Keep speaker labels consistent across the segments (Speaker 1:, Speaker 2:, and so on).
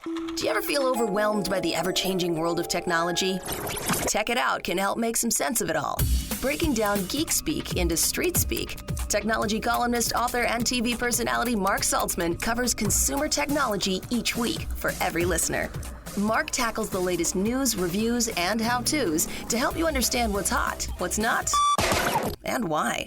Speaker 1: Do you ever feel overwhelmed by the ever-changing world of technology? Tech It Out can help make some sense of it all. Breaking down geek speak into street speak, technology columnist, author, and TV personality Mark Saltzman covers consumer technology each week for every listener. Mark tackles the latest news, reviews, and how-tos to help you understand what's hot, what's not, and why.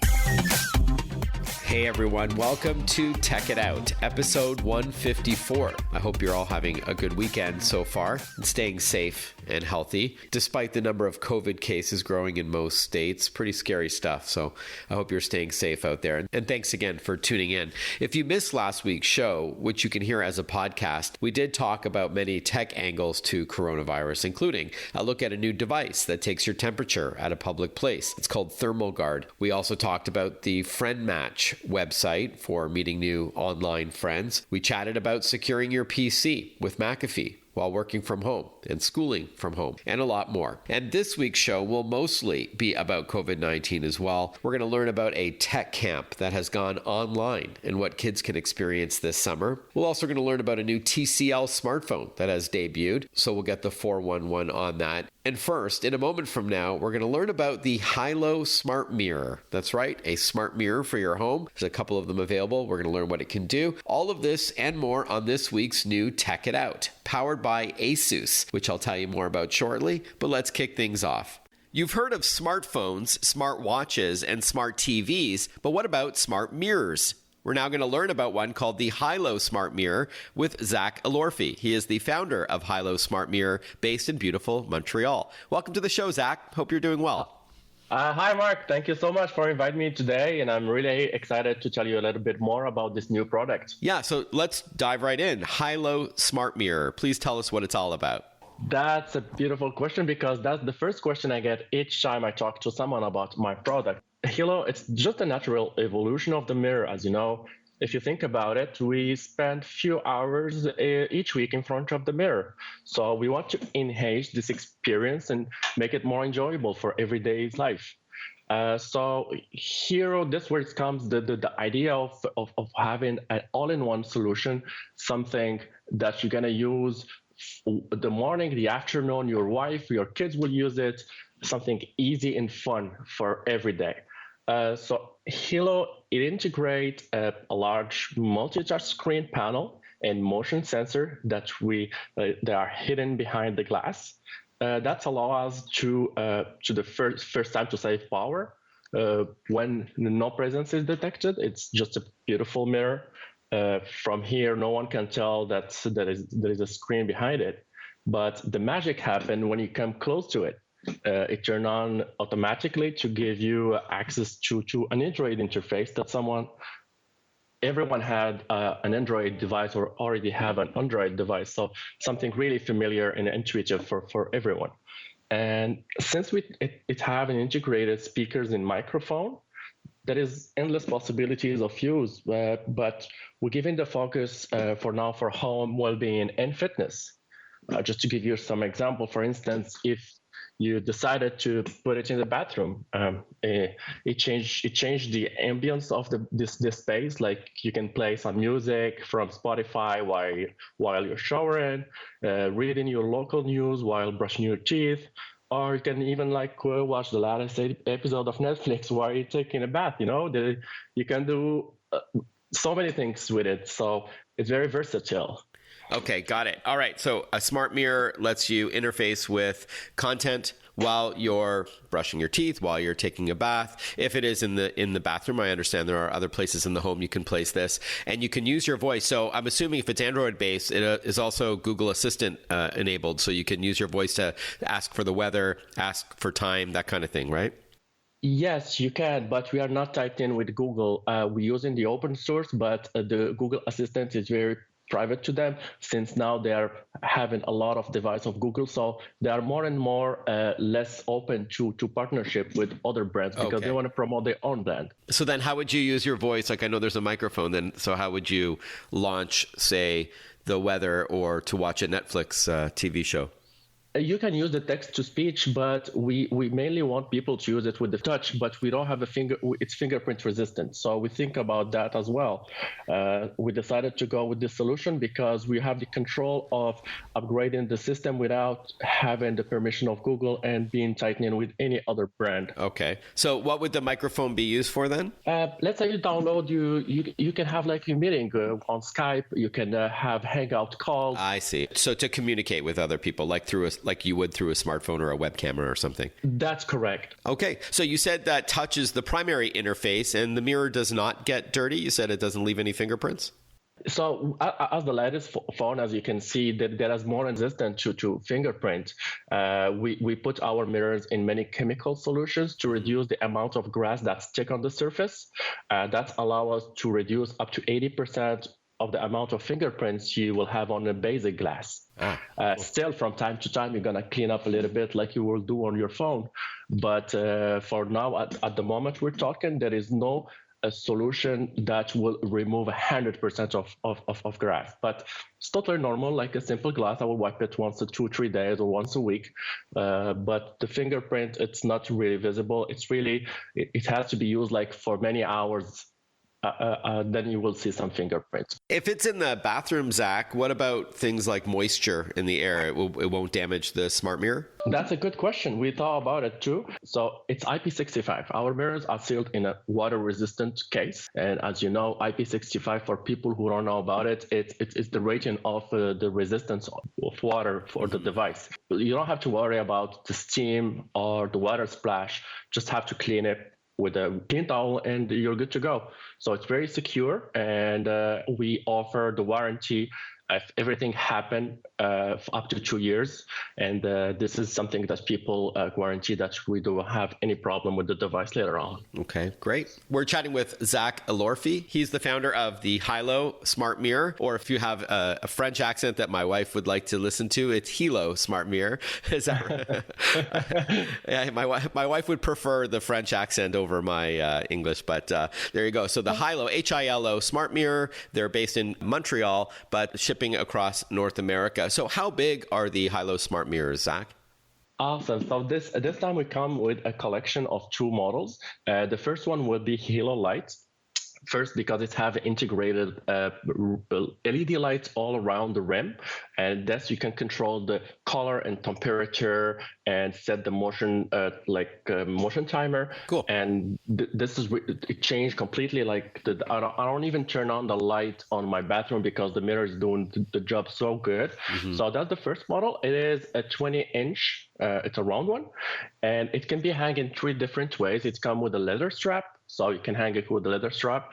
Speaker 2: Hey everyone, welcome to Tech It Out, episode 154. I hope you're all having a good weekend so far and staying safe and healthy, despite the number of COVID cases growing in most states. Pretty scary stuff, so I hope you're staying safe out there. And thanks again for tuning in. If you missed last week's show, which you can hear as a podcast, we did talk about many tech angles to coronavirus, including a look at a new device that takes your temperature at a public place. It's called Thermal Guard. We also talked about the Friend Match website for meeting new online friends. We chatted about securing your PC with McAfee while working from home and schooling from home, and a lot more. And this week's show will mostly be about COVID-19 as well. We're going to learn about a tech camp that has gone online and what kids can experience this summer. We're also going to learn about a new TCL smartphone that has debuted, so we'll get the 411 on that. And first, in a moment from now, we're going to learn about the Hilo Smart Mirror. That's right, a smart mirror for your home. There's a couple of them available. We're going to learn what it can do. All of this and more on this week's new Tech It Out, powered by Asus, which I'll tell you more about shortly, but let's kick things off. You've heard of smartphones, smart watches, and smart TVs, but what about smart mirrors? We're now going to learn about one called the Hilo Smart Mirror with Zach Alorfi. He is the founder of Hilo Smart Mirror, based in beautiful Montreal. Welcome to the show, Zach. Hope you're doing well.
Speaker 3: Hi, Mark. Thank you so much for inviting me today, and I'm really excited to tell you a little bit more about this new product.
Speaker 2: Yeah, so let's dive right in. Hilo Smart Mirror. Please tell us what it's all about.
Speaker 3: That's a beautiful question because that's the first question I get each time I talk to someone about my product. Hilo, it's just a natural evolution of the mirror. As you know, if you think about it, we spend few hours each week in front of the mirror. So we want to enhance this experience and make it more enjoyable for everyday life. So here, that's where it comes, the idea of having an all-in-one solution, something that you're going to use the morning, the afternoon, your wife, your kids will use it, something easy and fun for every day. So Hilo, it integrates a large multi-touch screen panel and motion sensor that they are hidden behind the glass. That allows us to the first time to save power when no presence is detected. It's just a beautiful mirror. From here, no one can tell that there is a screen behind it. But the magic happens when you come close to it. It turns on automatically to give you access to an Android interface that everyone had an Android device or already have an Android device. So something really familiar and intuitive for everyone. And since it have an integrated speakers and microphone, there is endless possibilities of use, but we're giving the focus for now for home well-being and fitness. Just to give you some example, for instance, if you decided to put it in the bathroom, it changed the ambience of this space. Like you can play some music from Spotify while you're showering, reading your local news while brushing your teeth. Or you can even watch the latest episode of Netflix while you're taking a bath. You can do so many things with it. So it's very versatile.
Speaker 2: Okay, got it. All right. So a smart mirror lets you interface with content while you're brushing your teeth, while you're taking a bath. If it is in the bathroom, I understand there are other places in the home you can place this, and you can use your voice. So I'm assuming if it's Android based, it is also Google Assistant enabled, so you can use your voice to ask for the weather, ask for time, that kind of thing, right?
Speaker 3: Yes, you can, but we are not tied in with Google. We're using the open source, but the Google Assistant is very private to them, since now they are having a lot of device of Google, so they are more and more less open to partnership with other brands because they want to promote their own brand.
Speaker 2: So then how would you use your voice? Like I know there's a microphone, then so how would you launch, say, the weather or to watch a Netflix TV show?
Speaker 3: You can use the text to speech, but we mainly want people to use it with the touch, but we don't have it's fingerprint resistant. So we think about that as well. We decided to go with this solution because we have the control of upgrading the system without having the permission of Google and being tied in with any other brand.
Speaker 2: Okay. So what would the microphone be used for then?
Speaker 3: Let's say you download, you can have like a meeting on Skype, you can have hangout calls.
Speaker 2: I see. So to communicate with other people, like you would through a smartphone or a web camera or something.
Speaker 3: That's correct.
Speaker 2: Okay. So you said that touch is the primary interface and the mirror does not get dirty. You said it doesn't leave any fingerprints?
Speaker 3: So as the latest phone, as you can see, that is more resistant to fingerprint. We put our mirrors in many chemical solutions to reduce the amount of grass that stick on the surface. That allows us to reduce up to 80% of the amount of fingerprints you will have on a basic glass. Cool. Still, from time to time, you're going to clean up a little bit like you will do on your phone. But for now, at the moment we're talking, there is no a solution that will remove 100% of grass. But it's totally normal, like a simple glass. I will wipe it once in 2-3 days or once a week. But the fingerprint, it's not really visible. It has to be used like for many hours. Then you will see some fingerprints.
Speaker 2: If it's in the bathroom, Zach, what about things like moisture in the air? It won't damage the smart mirror?
Speaker 3: That's a good question. We thought about it too. So it's IP65. Our mirrors are sealed in a water-resistant case. And as you know, IP65, for people who don't know about it, it's the rating of the resistance of water for the device. You don't have to worry about the steam or the water splash. Just have to clean it with a clean towel and you're good to go. So it's very secure, and we offer the warranty if everything happened up to 2 years. And this is something that people guarantee that we don't have any problem with the device later on.
Speaker 2: Okay, great. We're chatting with Zach Elorfi. He's the founder of the Hilo Smart Mirror, or if you have a French accent that my wife would like to listen to, it's Hilo Smart Mirror. Is that right? Yeah, my wife would prefer the French accent over my English, but there you go. So the Hilo, Hilo Smart Mirror, they're based in Montreal, but shipping across North America. So how big are the Hilo Smart Mirrors, Zach?
Speaker 3: Awesome. So this time we come with a collection of 2 models. The first one will be Hilo Light. First, because it have integrated LED lights all around the rim, and thus you can control the color and temperature and set the motion motion timer.
Speaker 2: Cool.
Speaker 3: And this is it changed completely. Like I don't even turn on the light on my bathroom because the mirror is doing the job so good. Mm-hmm. So that's the first model. It is a 20-inch. It's a round one, and it can be hung in 3 different ways. It's come with a leather strap. So you can hang it with the leather strap.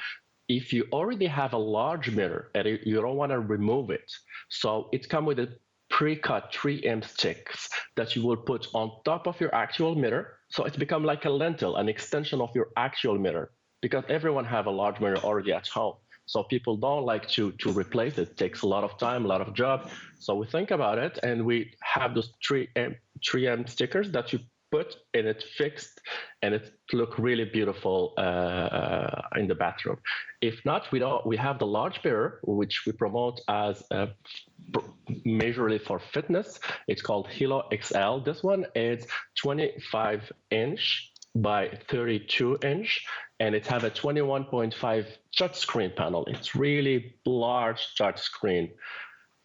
Speaker 3: If you already have a large mirror and you don't want to remove it, so it comes with a pre-cut 3M sticks that you will put on top of your actual mirror. So it's become like a lentil, an extension of your actual mirror, because everyone have a large mirror already at home. So people don't like to replace it. It takes a lot of time, a lot of job. So we think about it, and we have those 3M stickers that you put, and it's fixed, and it look really beautiful in the bathroom. If not, we have the large mirror, which we promote as majorly for fitness. It's called Hilo XL. This one is 25-inch by 32-inch, and it have a 21.5 touch screen panel. It's really large touch screen.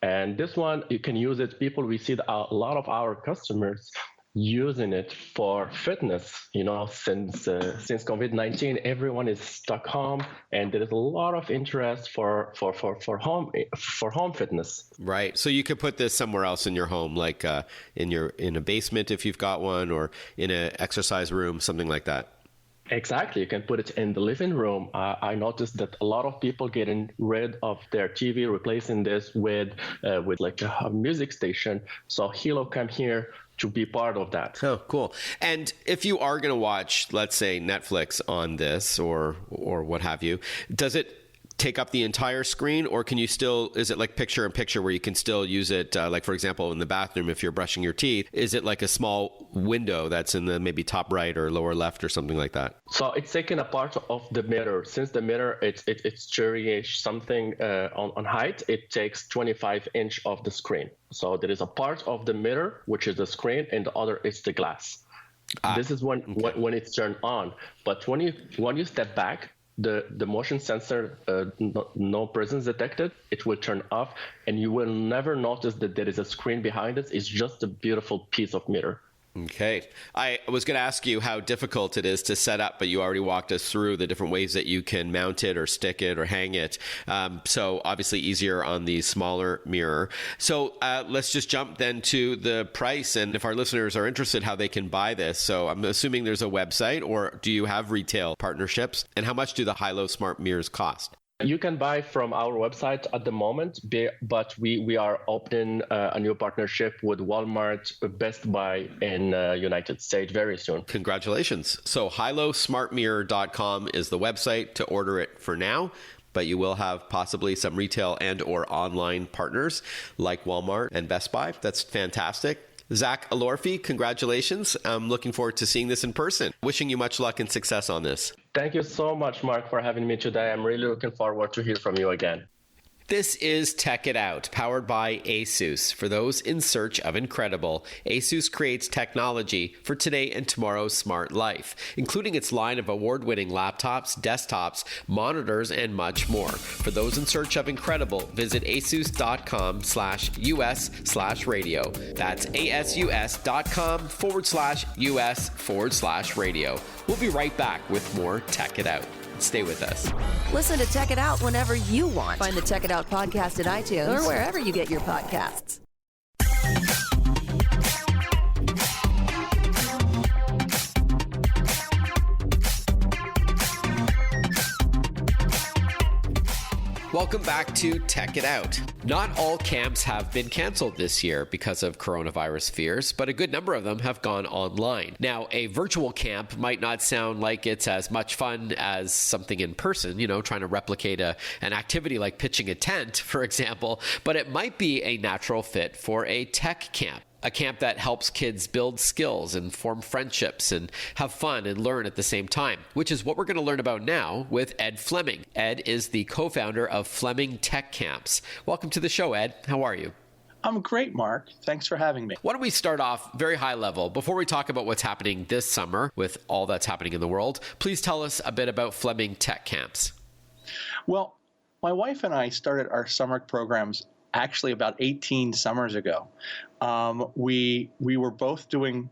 Speaker 3: And this one, you can use it. We see a lot of our customers using it for fitness. Since COVID-19, everyone is stuck home, and there is a lot of interest for home fitness.
Speaker 2: Right. So you could put this somewhere else in your home, like in a basement if you've got one, or in an exercise room, something like that.
Speaker 3: Exactly. You can put it in the living room. I noticed that a lot of people getting rid of their TV, replacing this with like a music station. So Hilo come here to be part of that.
Speaker 2: Oh, cool. And if you are going to watch, let's say, Netflix on this or what have you, does it take up the entire screen, or can you still, is it like picture in picture where you can still use it, like for example, in the bathroom if you're brushing your teeth? Is it like a small window that's in the maybe top right or lower left or something like that?
Speaker 3: So it's taken a part of the mirror. Since the mirror, it's 30-ish something on height, it takes 25 inch of the screen. So there is a part of the mirror, which is the screen, and the other is the glass. This is when it's turned on. But when you step back, the motion sensor, no presence detected, it will turn off, and you will never notice that there is a screen behind it. It's just a beautiful piece of mirror.
Speaker 2: Okay. I was going to ask you how difficult it is to set up, but you already walked us through the different ways that you can mount it or stick it or hang it. So obviously easier on the smaller mirror. So let's just jump then to the price, and if our listeners are interested, how they can buy this. So I'm assuming there's a website, or do you have retail partnerships? And how much do the Hilo Smart Mirrors cost?
Speaker 3: You can buy from our website at the moment, but we are opening a new partnership with Walmart, Best Buy in United States very soon.
Speaker 2: Congratulations. So hilosmartmirror.com is the website to order it for now, but you will have possibly some retail and or online partners like Walmart and Best Buy. That's fantastic. Zach Alorfi, congratulations. I'm looking forward to seeing this in person. Wishing you much luck and success on this.
Speaker 3: Thank you so much, Mark, for having me today. I'm really looking forward to hear from you again.
Speaker 2: This is Tech It Out, powered by ASUS. For those in search of incredible, ASUS creates technology for today and tomorrow's smart life, including its line of award-winning laptops, desktops, monitors, and much more. For those in search of incredible, visit asus.com/US/radio. That's asus.com/US/radio. We'll be right back with more Tech It Out. Stay with us.
Speaker 1: Listen to Tech It Out whenever you want. Find the Tech It Out podcast at iTunes or wherever you get your podcasts.
Speaker 2: Welcome back to Tech It Out. Not all camps have been canceled this year because of coronavirus fears, but a good number of them have gone online. Now, a virtual camp might not sound like it's as much fun as something in person, trying to replicate an activity like pitching a tent, for example, but it might be a natural fit for a tech camp. A camp that helps kids build skills and form friendships and have fun and learn at the same time, which is what we're going to learn about now with Ed Fleming. Ed is the co-founder of Fleming Tech Camps. Welcome to the show, Ed. How are you?
Speaker 4: I'm great, Mark. Thanks for having me.
Speaker 2: Why don't we start off very high level? Before we talk about what's happening this summer with all that's happening in the world, please tell us a bit about Fleming Tech Camps.
Speaker 4: Well, my wife and I started our summer programs actually about 18 summers ago. We were both doing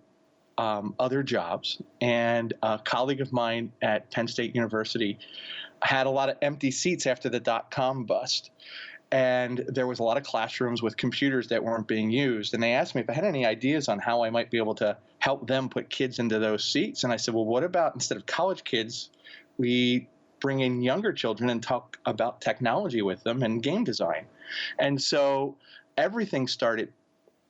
Speaker 4: other jobs, and a colleague of mine at Penn State University had a lot of empty seats after the dot-com bust. And there was a lot of classrooms with computers that weren't being used. And they asked me if I had any ideas on how I might be able to help them put kids into those seats. And I said, well, what about instead of college kids, we bring in younger children and talk about technology with them and game design. And so everything started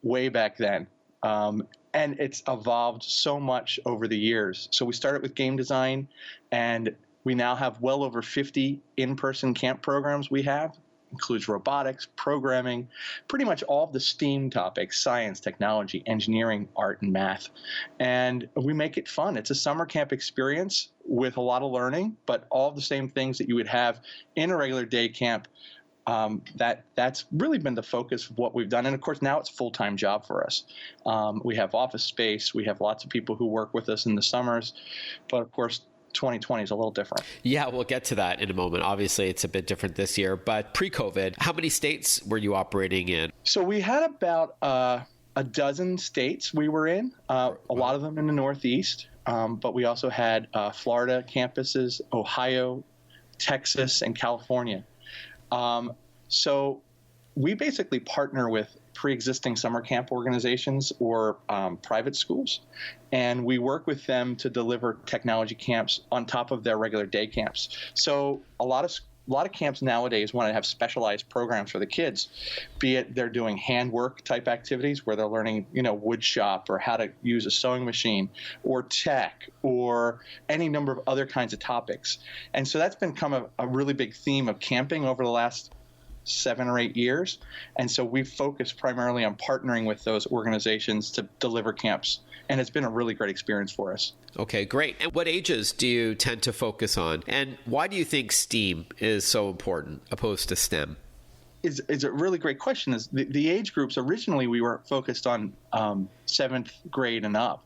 Speaker 4: way back then. And it's evolved so much over the years. So we started with game design, and we now have well over 50 in-person camp programs we have. Includes robotics, programming, pretty much all of the STEAM topics, science, technology, engineering, art, and math. And we make it fun. It's a summer camp experience with a lot of learning, but all the same things that you would have in a regular day camp. That's really been the focus of what we've done. And of course, now it's a full-time job for us. We have office space. We have lots of people who work with us in the summers. But of course, 2020 is a little different.
Speaker 2: Yeah, we'll get to that in a moment. Obviously, it's a bit different this year, but pre-COVID, how many states were you operating in?
Speaker 4: So we had about a dozen states we were in, a lot of them in the Northeast, but we also had Florida campuses, Ohio, Texas, and California. So we basically partner with pre-existing summer camp organizations or private schools, and we work with them to deliver technology camps on top of their regular day camps. So a lot of a lot of camps nowadays want to have specialized programs for the kids, be it they're doing handwork type activities where they're learning, wood shop or how to use a sewing machine or tech or any number of other kinds of topics. And so that's become a really big theme of camping over the last 7 or 8 years. And so we've focused primarily on partnering with those organizations to deliver camps. And it's been a really great experience for us.
Speaker 2: Okay, great. And what ages do you tend to focus on? And why do you think STEAM is so important opposed to STEM?
Speaker 4: Is a really great question. Is the age groups, originally we were focused on 7th grade and up.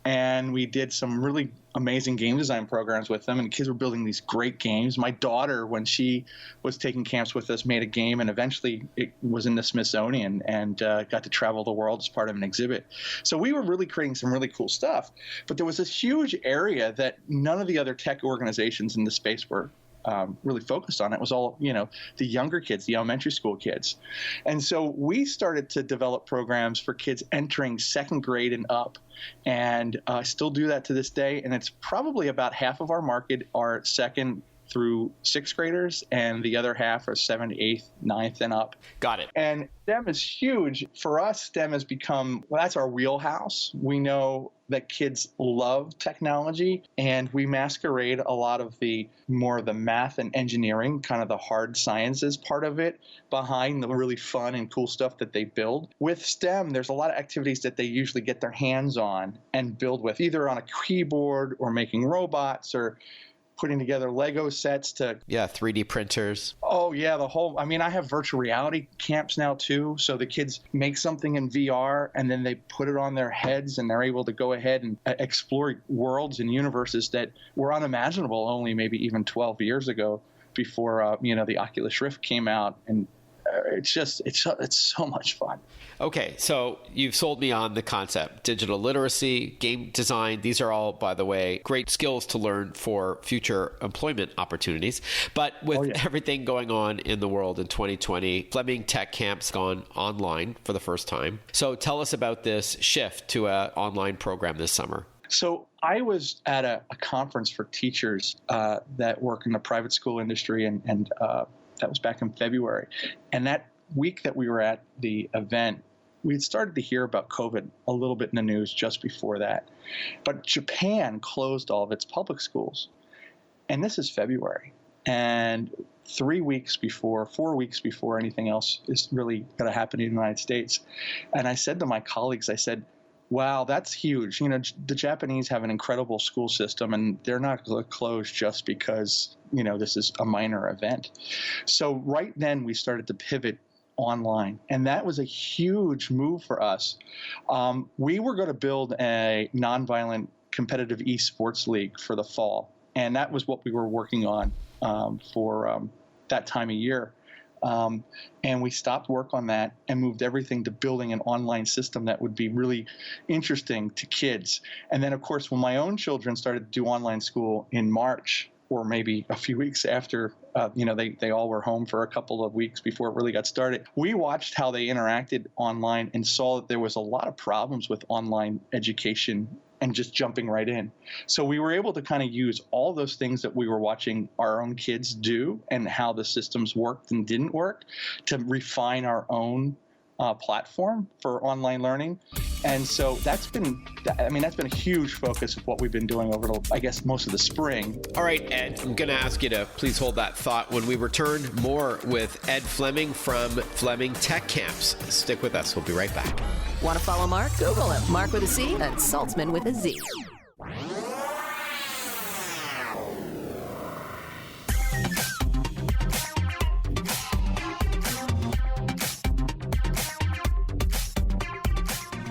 Speaker 4: And we did some really amazing game design programs with them, and kids were building these great games. My daughter, when she was taking camps with us, made a game, and eventually it was in the Smithsonian and got to travel the world as part of an exhibit. So we were really creating some really cool stuff. But there was this huge area that none of the other tech organizations in the space were really focused on. It was all, the younger kids, the elementary school kids. And so we started to develop programs for kids entering 2nd grade and up. And I still do that to this day. And it's probably about half of our market are 2nd through 6th graders, and the other half are 7th, 8th, 9th, and up.
Speaker 2: Got it.
Speaker 4: And STEM is huge. For us, STEM has become, that's our wheelhouse. We know that kids love technology, and we masquerade a lot of the math and engineering, kind of the hard sciences part of it, behind the really fun and cool stuff that they build. With STEM, there's a lot of activities that they usually get their hands on and build with, either on a keyboard or making robots or putting together Lego sets to...
Speaker 2: Yeah, 3D printers.
Speaker 4: Oh, yeah, I have virtual reality camps now, too. So the kids make something in VR, and then they put it on their heads, and they're able to go ahead and explore worlds and universes that were unimaginable only maybe even 12 years ago before, the Oculus Rift came out. And it's so much fun.
Speaker 2: Okay, so you've sold me on the concept. Digital literacy, game design, these are all, by the way, great skills to learn for future employment opportunities. But with everything going on in the world in 2020, Fleming Tech Camps gone online for the first time. So tell us about this shift to an online program this summer.
Speaker 4: So I was at a conference for teachers that work in the private school industry, and that was back in February. And that week that we were at the event, we had started to hear about COVID a little bit in the news just before that. But Japan closed all of its public schools. And this is February. And 4 weeks before anything else is really going to happen in the United States. And I said to my colleagues, I said, wow, that's huge. The Japanese have an incredible school system, and they're not going to close just because, this is a minor event. So right then we started to pivot online, and that was a huge move for us. We were going to build a nonviolent competitive esports league for the fall, and that was what we were working on for that time of year. And we stopped work on that and moved everything to building an online system that would be really interesting to kids. And then, of course, when my own children started to do online school in March, or maybe a few weeks after, they all were home for a couple of weeks before it really got started, we watched how they interacted online and saw that there was a lot of problems with online education and just jumping right in. So we were able to kind of use all those things that we were watching our own kids do and how the systems worked and didn't work to refine our own platform for online learning. And so that's been a huge focus of what we've been doing over most of the spring.
Speaker 2: All right, Ed, I'm going to ask you to please hold that thought. When we return, more with Ed Fleming from Fleming Tech Camps. Stick with us. We'll be right back.
Speaker 1: Want to follow Mark? Google him. Mark with a C and Saltzman with a Z.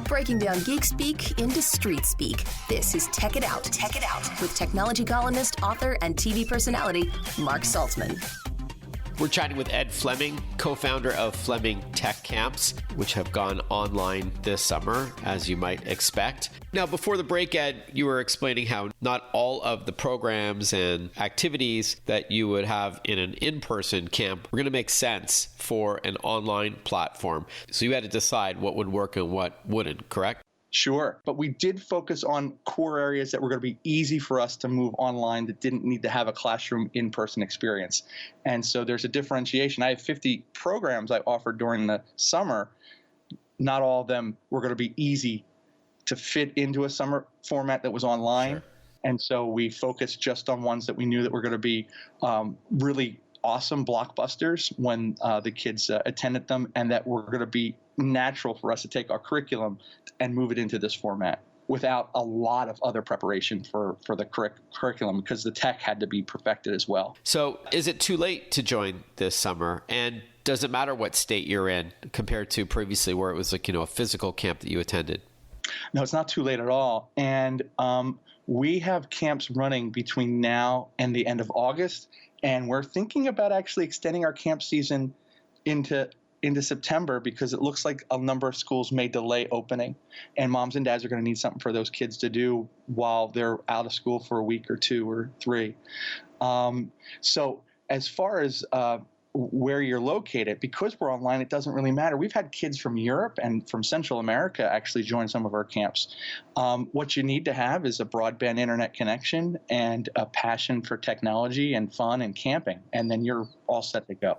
Speaker 1: Breaking down geek speak into street speak. This is Tech It Out. Tech It Out with technology columnist, author, and TV personality Mark Saltzman.
Speaker 2: We're chatting with Ed Fleming, co-founder of Fleming Tech Camps, which have gone online this summer, as you might expect. Now, before the break, Ed, you were explaining how not all of the programs and activities that you would have in an in-person camp were going to make sense for an online platform. So you had to decide what would work and what wouldn't, correct?
Speaker 4: Sure. But we did focus on core areas that were going to be easy for us to move online that didn't need to have a classroom in-person experience. And so there's a differentiation. I have 50 programs I offered during the summer. Not all of them were going to be easy to fit into a summer format that was online. Sure. And so we focused just on ones that we knew that were going to be really awesome blockbusters when the kids attended them, and that were going to be natural for us to take our curriculum and move it into this format without a lot of other preparation for the curriculum, because the tech had to be perfected as well.
Speaker 2: So is it too late to join this summer? And does it matter what state you're in compared to previously where it was like, a physical camp that you attended?
Speaker 4: No, it's not too late at all. And we have camps running between now and the end of August. And we're thinking about actually extending our camp season into September, because it looks like a number of schools may delay opening, and moms and dads are going to need something for those kids to do while they're out of school for a week or 2 or 3. So as far as where you're located, because we're online, it doesn't really matter. We've had kids from Europe and from Central America actually join some of our camps. What you need to have is a broadband internet connection and a passion for technology and fun and camping, and then you're all set to go.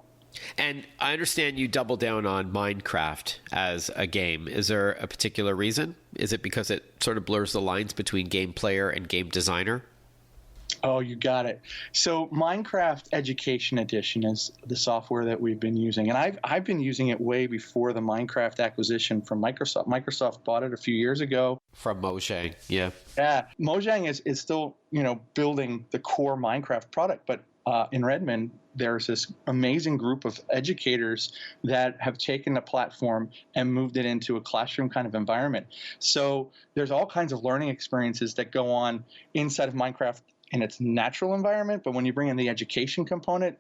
Speaker 2: And I understand you double down on Minecraft as a game. Is there a particular reason? Is it because it sort of blurs the lines between game player and game designer?
Speaker 4: Oh, you got it. So Minecraft Education Edition is the software that we've been using. And I've been using it way before the Minecraft acquisition from Microsoft. Microsoft bought it a few years ago.
Speaker 2: From Mojang, yeah.
Speaker 4: Yeah, Mojang is still, building the core Minecraft product. But in Redmond, there's this amazing group of educators that have taken the platform and moved it into a classroom kind of environment. So there's all kinds of learning experiences that go on inside of Minecraft in its natural environment, but when you bring in the education component,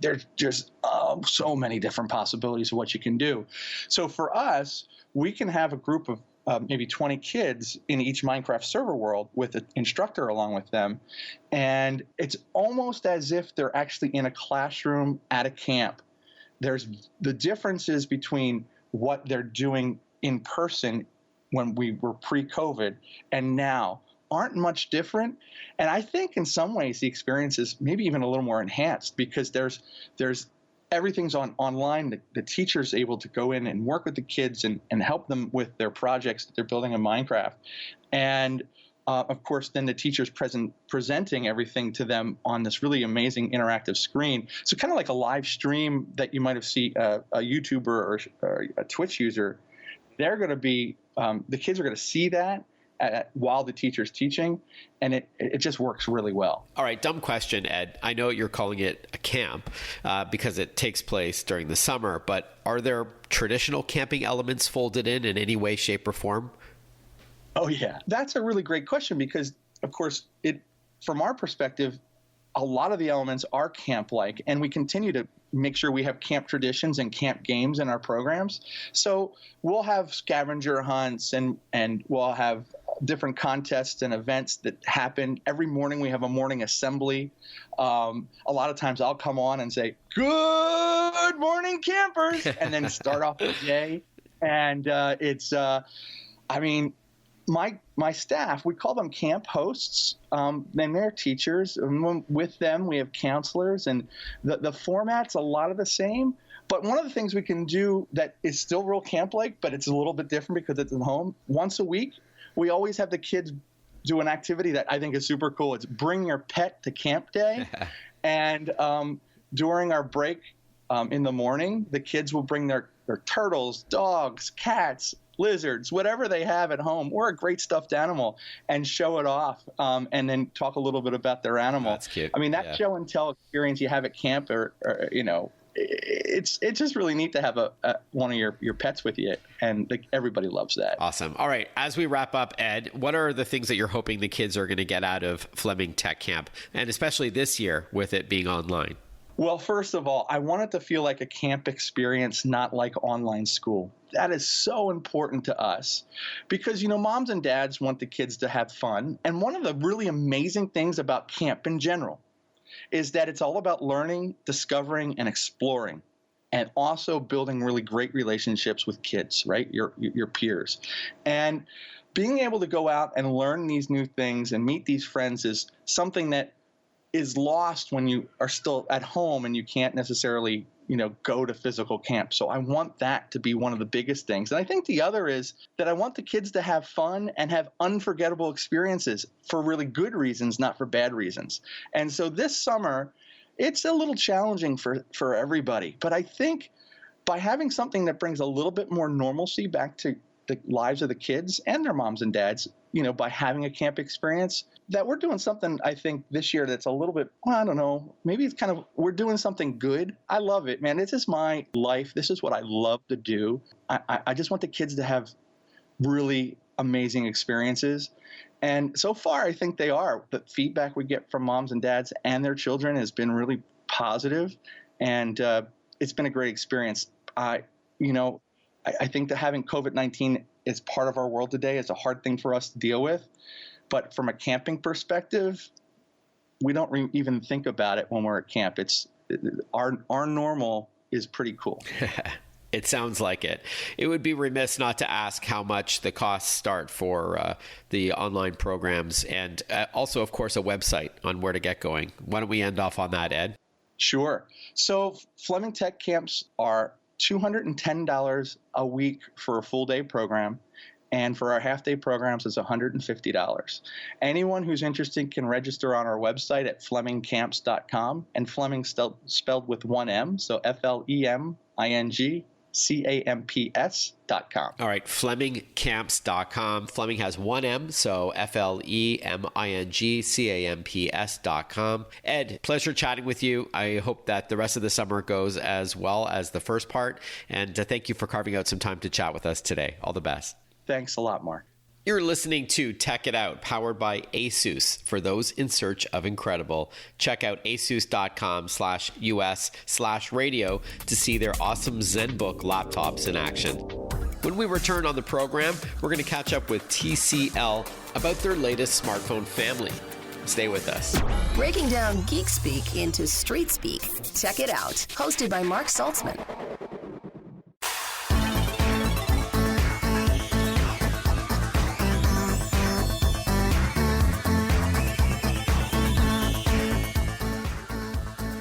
Speaker 4: there's just so many different possibilities of what you can do. So for us, we can have a group of maybe 20 kids in each Minecraft server world with an instructor along with them, and it's almost as if they're actually in a classroom at a camp. There's the differences between what they're doing in person when we were pre-COVID and now aren't much different. And I think in some ways the experience is maybe even a little more enhanced, because there's everything's online. The teacher's able to go in and work with the kids and help them with their projects that they're building in Minecraft. And of course, then the teacher's presenting everything to them on this really amazing interactive screen. So kind of like a live stream that you might have seen a YouTuber or a Twitch user. They're going to be, the kids are going to see that while the teacher's teaching, and it just works really well.
Speaker 2: All right, dumb question, Ed. I know you're calling it a camp because it takes place during the summer, but are there traditional camping elements folded in any way, shape, or form?
Speaker 4: Oh, yeah. That's a really great question because, of course, from our perspective, a lot of the elements are camp-like, and we continue to make sure we have camp traditions and camp games in our programs. So we'll have scavenger hunts and we'll have different contests and events that happen. Every morning we have a morning assembly. A lot of times I'll come on and say, "Good morning, campers," and then start off the day. And my staff, we call them camp hosts, and they're teachers. And with them, we have counselors, and the format's a lot of the same. But one of the things we can do that is still real camp-like, but it's a little bit different because it's at home, once a week, we always have the kids do an activity that I think is super cool. It's bring your pet to camp day. And during our break in the morning, the kids will bring their turtles, dogs, cats, lizards, whatever they have at home, or a great stuffed animal, and show it off, and then talk a little bit about their animal.
Speaker 2: That's cute.
Speaker 4: I mean, that show and tell experience you have at camp, or it's just really neat to have one of your pets with you, and everybody loves that.
Speaker 2: Awesome. All right, as we wrap up, Ed, what are the things that you're hoping the kids are going to get out of Fleming Tech Camp, and especially this year with it being online?
Speaker 4: Well, first of all, I want it to feel like a camp experience, not like online school. That is so important to us because, moms and dads want the kids to have fun. And one of the really amazing things about camp in general is that it's all about learning, discovering, and exploring. and also building really great relationships with kids, right? Your peers. And being able to go out and learn these new things and meet these friends is something that is lost when you are still at home and you can't necessarily, go to physical camp. So I want that to be one of the biggest things. And I think the other is that I want the kids to have fun and have unforgettable experiences for really good reasons, not for bad reasons. And so this summer, it's a little challenging for everybody. But I think by having something that brings a little bit more normalcy back to the lives of the kids and their moms and dads, by having a camp experience, that we're doing something, I think, this year that's a little bit, I don't know, maybe it's we're doing something good. I love it, man. This is my life. This is what I love to do. I just want the kids to have really amazing experiences. And so far, I think they are. The feedback we get from moms and dads and their children has been really positive, and it's been a great experience. I think that having COVID-19 is part of our world today. It's a hard thing for us to deal with. But from a camping perspective, we don't even think about it when we're at camp. It's our normal is pretty cool.
Speaker 2: It sounds like it. It would be remiss not to ask how much the costs start for the online programs, and also, of course, a website on where to get going. Why don't we end off on that, Ed?
Speaker 4: Sure. So Fleming Tech Camps are $210 a week for a full day program. And for our half-day programs, it's $150. Anyone who's interested can register on our website at flemingcamps.com, and Fleming spelled with one M, so FlemingCamps.com.
Speaker 2: All right, flemingcamps.com. Fleming has one M, so FlemingCamps.com. Ed, pleasure chatting with you. I hope that the rest of the summer goes as well as the first part, and thank you for carving out some time to chat with us today. All the best.
Speaker 4: Thanks a lot, Mark.
Speaker 2: You're listening to Tech It Out, powered by ASUS. For those in search of incredible, check out asus.com/US/radio to see their awesome ZenBook laptops in action. When we return on the program, we're going to catch up with TCL about their latest smartphone family. Stay with us.
Speaker 1: Breaking down geek speak into street speak. Tech It Out, hosted by Mark Saltzman.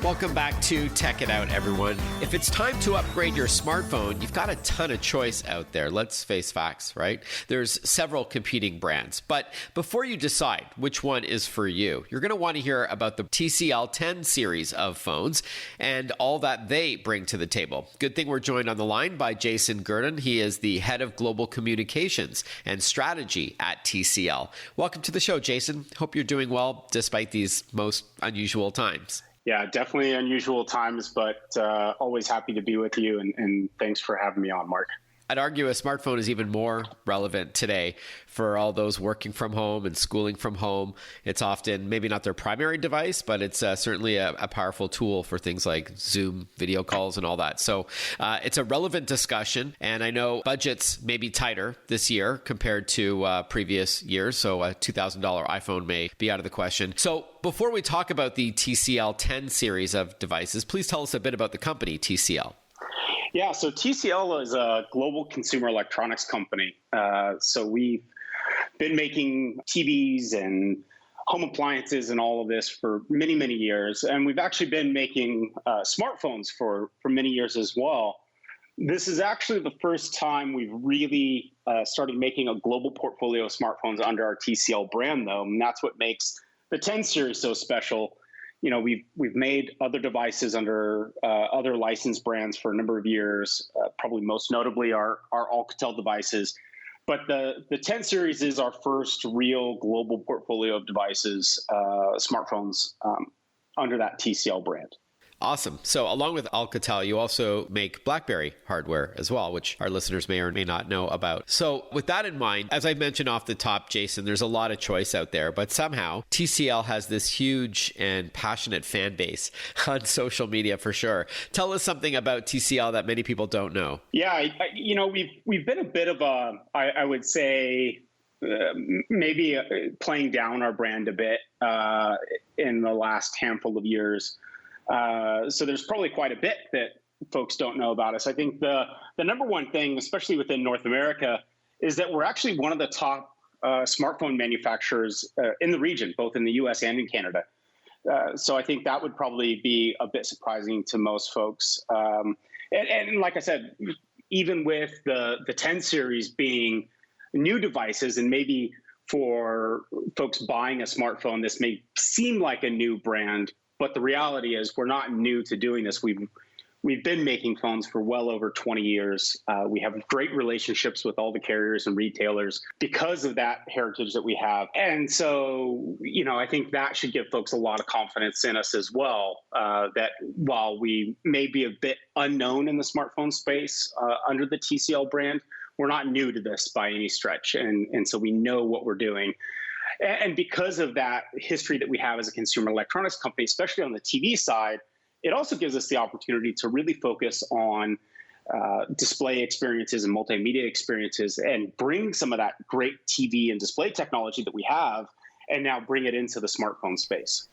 Speaker 2: Welcome back to Tech It Out, everyone. If it's time to upgrade your smartphone, you've got a ton of choice out there. Let's face facts, right? There's several competing brands. But before you decide which one is for you, you're going to want to hear about the TCL 10 series of phones and all that they bring to the table. Good thing we're joined on the line by Jason Gurdon. He is the head of global communications and strategy at TCL. Welcome to the show, Jason. Hope you're doing well despite these most unusual times.
Speaker 5: Yeah, definitely unusual times, but always happy to be with you, and thanks for having me on, Mark.
Speaker 2: I'd argue a smartphone is even more relevant today for all those working from home and schooling from home. It's often maybe not their primary device, but it's certainly a powerful tool for things like Zoom, video calls, and all that. So it's a relevant discussion, and I know budgets may be tighter this year compared to previous years, so a $2,000 iPhone may be out of the question. So before we talk about the TCL 10 series of devices, please tell us a bit about the company, TCL.
Speaker 5: Yeah, so TCL is a global consumer electronics company. So we've been making TVs and home appliances and all of this for many, many years. And we've actually been making smartphones for many years as well. This is actually the first time we've really started making a global portfolio of smartphones under our TCL brand, though. And that's what makes the 10 series so special. You know, we've made other devices under other licensed brands for a number of years, probably most notably our Alcatel devices. But the 10 series is our first real global portfolio of devices, smartphones, under that TCL brand.
Speaker 2: Awesome. So along with Alcatel, you also make BlackBerry hardware as well, which our listeners may or may not know about. So with that in mind, as I mentioned off the top, Jason, there's a lot of choice out there, but somehow TCL has this huge and passionate fan base on social media for sure. Tell us something about TCL that many people don't know.
Speaker 5: Yeah, we've been a bit of a, I would say, maybe playing down our brand a bit in the last handful of years. So there's probably quite a bit folks don't know about us. I think the number one thing, especially within North America, is that we're actually one of the top smartphone manufacturers in the region, both in the US and in Canada. So I think that would probably be a bit surprising to most folks. And like I said, even with the 10 series being new devices, and maybe for folks buying a smartphone, this may seem like a new brand, but the reality is we're not new to doing this. We've been making phones for well over 20 years. We have great relationships with all the carriers and retailers because of that heritage that we have. And so, I think that should give folks a lot of confidence in us as well, that while we may be a bit unknown in the smartphone space under the TCL brand, we're not new to this by any stretch. And so we know what we're doing. And because of that history that we have as a consumer electronics company, especially on the TV side, it also gives us the opportunity to really focus on display experiences and multimedia experiences and bring some of that great TV and display technology that we have and now bring it into the smartphone space.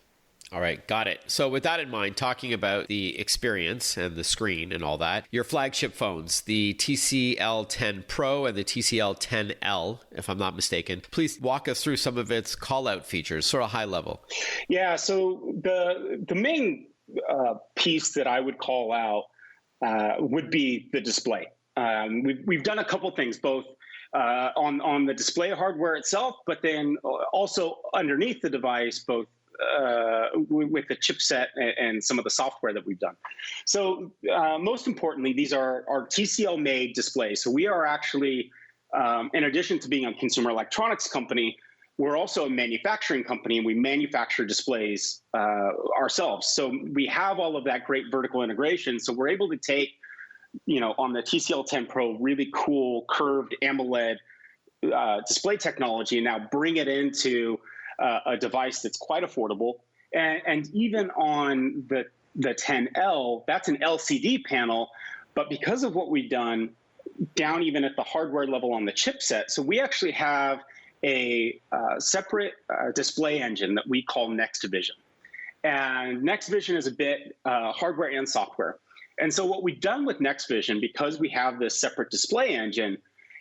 Speaker 2: All right, got it. So with that in mind, talking about the experience and the screen and all that, your flagship phones, the TCL 10 Pro and the TCL 10L, if I'm not mistaken, please walk us through some of its call-out features, sort of high level.
Speaker 5: Yeah, so the main piece that I would call out would be the display. We've done a couple things, both on the display hardware itself, but then also underneath the device, both with the chipset and some of the software that we've done. So most importantly, these are our TCL-made displays. So we are actually, in addition to being a consumer electronics company, we're also a manufacturing company, and we manufacture displays ourselves. So we have all of that great vertical integration. So we're able to take, on the TCL 10 Pro, really cool curved AMOLED display technology, and now bring it into a device that's quite affordable. And even on the 10L, that's an LCD panel. But because of what we've done down even at the hardware level on the chipset, so we actually have a separate display engine that we call NextVision. And NextVision is a bit hardware and software. And so what we've done with NextVision, because we have this separate display engine,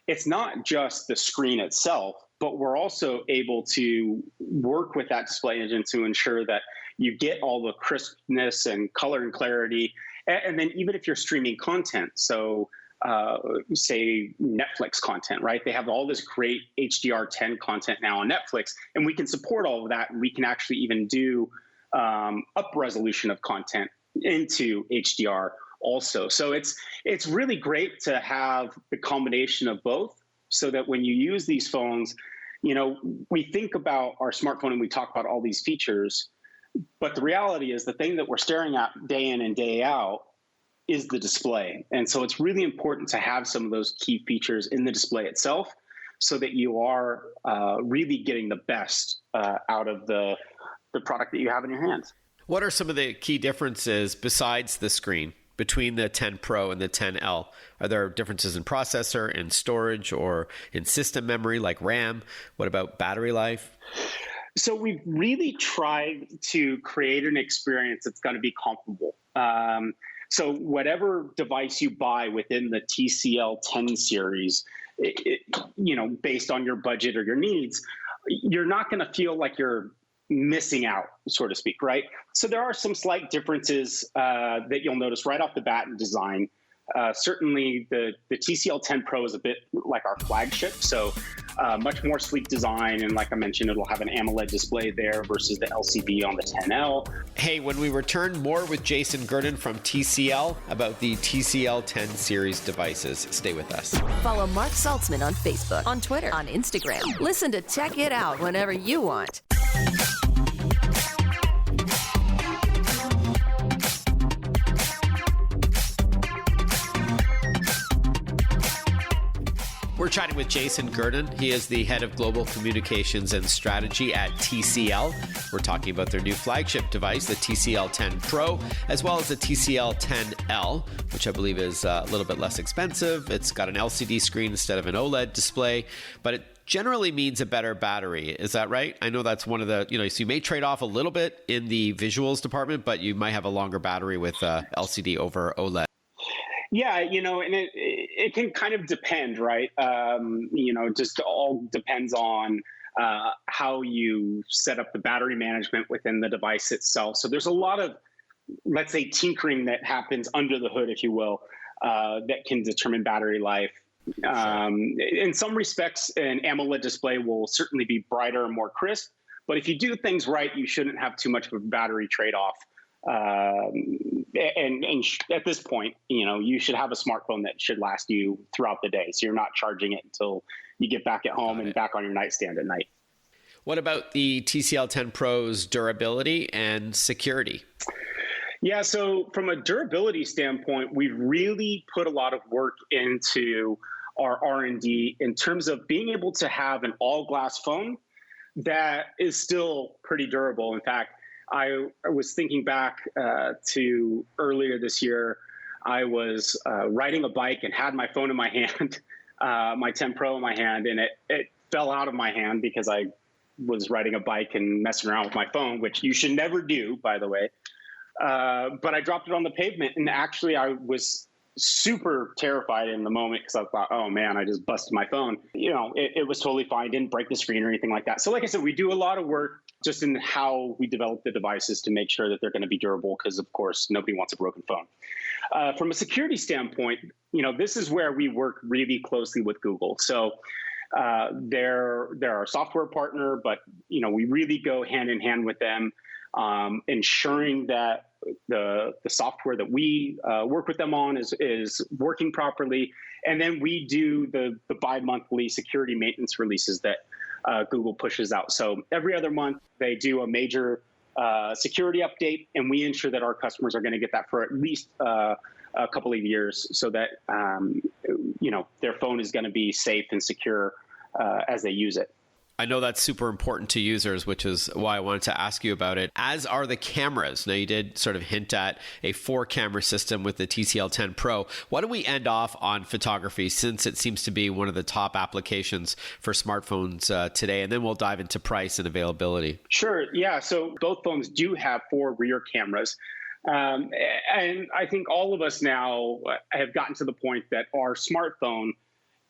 Speaker 5: it's not just the screen itself, but we're also able to work with that display engine to ensure that you get all the crispness and color and clarity. And then even if you're streaming content, so say Netflix content, right? They have all this great HDR10 content now on Netflix, and we can support all of that. And we can actually even do up resolution of content into HDR also. So it's really great to have the combination of both, so that when you use these phones, we think about our smartphone and we talk about all these features, but the reality is the thing that we're staring at day in and day out is the display. And so it's really important to have some of those key features in the display itself, so that you are really getting the best out of the product that you have in your hands.
Speaker 2: What are some of the key differences besides the screen between the 10 Pro and the 10L? Are there differences in processor, in storage, or in system memory like RAM? What about battery life?
Speaker 5: So we've really tried to create an experience that's going to be comparable. So whatever device you buy within the TCL 10 series, based on your budget or your needs, you're not going to feel like you're missing out, so to speak, right? So there are some slight differences that you'll notice right off the bat in design. Certainly the TCL 10 Pro is a bit like our flagship, so much more sleek design, and like I mentioned, it'll have an AMOLED display there versus the LCD on the 10L.
Speaker 2: Hey, when we return, more with Jason Gurdon from TCL about the TCL 10 series devices. Stay with us.
Speaker 1: Follow Mark Saltzman on Facebook, on Twitter, on Instagram. Listen to Tech It Out whenever you want.
Speaker 2: We're chatting with Jason Gurdon. He is the head of global communications and strategy at TCL. We're talking about their new flagship device, the TCL 10 Pro, as well as the TCL 10L, which I believe is a little bit less expensive. It's got an LCD screen instead of an OLED display, but it generally means a better battery. Is that right? I know that's one of the, so you may trade off a little bit in the visuals department, but you might have a longer battery with LCD over OLED.
Speaker 5: Yeah, and it can kind of depend, right? Just all depends on how you set up the battery management within the device itself. So there's a lot of, let's say, tinkering that happens under the hood, if you will, that can determine battery life. In some respects, an AMOLED display will certainly be brighter and more crisp, but if you do things right, you shouldn't have too much of a battery trade-off. At this point, you should have a smartphone that should last you throughout the day, so you're not charging it until you get back at home and back on your nightstand at night.
Speaker 2: What about the TCL 10 Pro's durability and security?
Speaker 5: Yeah, so from a durability standpoint, we've really put a lot of work into our R&D in terms of being able to have an all-glass phone that is still pretty durable. In fact, I was thinking back to earlier this year. I was riding a bike and had my phone in my hand, my 10 Pro in my hand, and it fell out of my hand because I was riding a bike and messing around with my phone, which you should never do, by the way. But I dropped it on the pavement, and actually I was super terrified in the moment because I thought, oh man, I just busted my phone. It was totally fine, didn't break the screen or anything like that. So like I said, we do a lot of work just in how we develop the devices to make sure that they're going to be durable, because of course nobody wants a broken phone. From a security standpoint, this is where we work really closely with Google. So they're our software partner, but we really go hand in hand with them, ensuring that the software that we work with them on is working properly. And then we do the bi-monthly security maintenance releases that Google pushes out. So every other month they do a major security update, and we ensure that our customers are going to get that for at least a couple of years, so that their phone is going to be safe and secure as they use it.
Speaker 2: I know that's super important to users, which is why I wanted to ask you about it, as are the cameras. Now, you did sort of hint at a 4-camera system with the TCL 10 Pro. Why don't we end off on photography, since it seems to be one of the top applications for smartphones today, and then we'll dive into price and availability.
Speaker 5: Sure. Yeah. So both phones do have 4 rear cameras. And I think all of us now have gotten to the point that our smartphone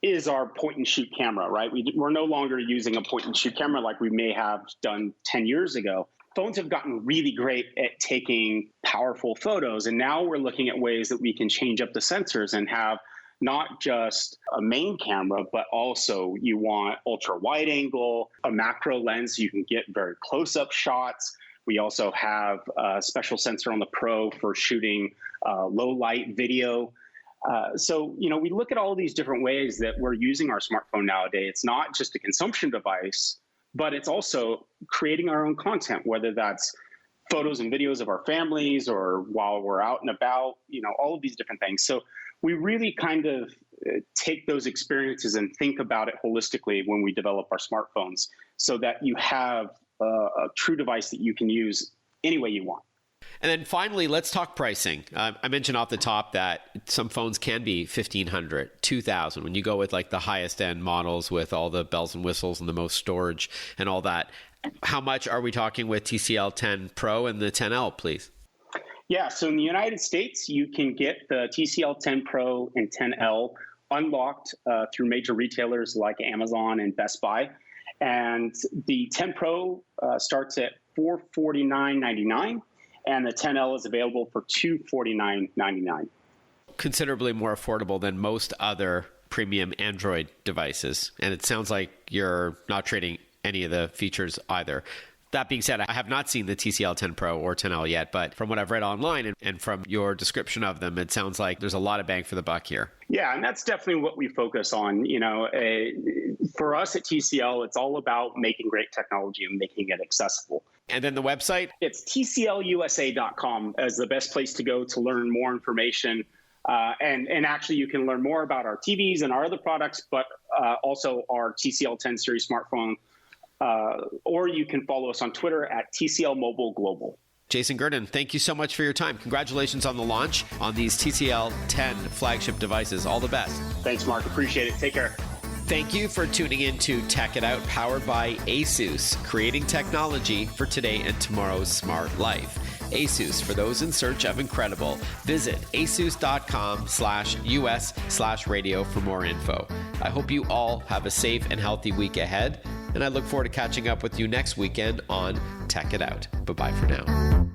Speaker 5: is our point and shoot camera, right? We're no longer using a point and shoot camera like we may have done 10 years ago. Phones have gotten really great at taking powerful photos. And now we're looking at ways that we can change up the sensors and have not just a main camera, but also you want ultra wide angle, a macro lens, so you can get very close-up shots. We also have a special sensor on the Pro for shooting low light video. So we look at all these different ways that we're using our smartphone nowadays. It's not just a consumption device, but it's also creating our own content, whether that's photos and videos of our families or while we're out and about, all of these different things. So we really kind of take those experiences and think about it holistically when we develop our smartphones, so that you have a true device that you can use any way you want.
Speaker 2: And then finally, let's talk pricing. I mentioned off the top that some phones can be $1,500, $2,000 when you go with like the highest end models with all the bells and whistles and the most storage and all that. How much are we talking with TCL 10 Pro and the 10L, please?
Speaker 5: Yeah, so in the United States, you can get the TCL 10 Pro and 10L unlocked through major retailers like Amazon and Best Buy. And the 10 Pro starts at $449.99. And the 10L is available for $249.99.
Speaker 2: Considerably more affordable than most other premium Android devices. And it sounds like you're not trading any of the features either. That being said, I have not seen the TCL 10 Pro or 10L yet, but from what I've read online and from your description of them, it sounds like there's a lot of bang for the buck here.
Speaker 5: Yeah, and that's definitely what we focus on. For us at TCL, it's all about making great technology and making it accessible.
Speaker 2: And then the website?
Speaker 5: It's tclusa.com as the best place to go to learn more information. And actually, you can learn more about our TVs and our other products, but also our TCL 10 series smartphone. Or you can follow us on Twitter at TCL Mobile Global.
Speaker 2: Jason Gurdon, thank you so much for your time. Congratulations on the launch on these TCL 10 flagship devices. All the best.
Speaker 5: Thanks, Mark. Appreciate it. Take care.
Speaker 2: Thank you for tuning in to Tech It Out, powered by ASUS, creating technology for today and tomorrow's smart life. ASUS, for those in search of incredible. Visit asus.com/US/radio for more info. I hope you all have a safe and healthy week ahead, and I look forward to catching up with you next weekend on Tech It Out. Bye-bye for now.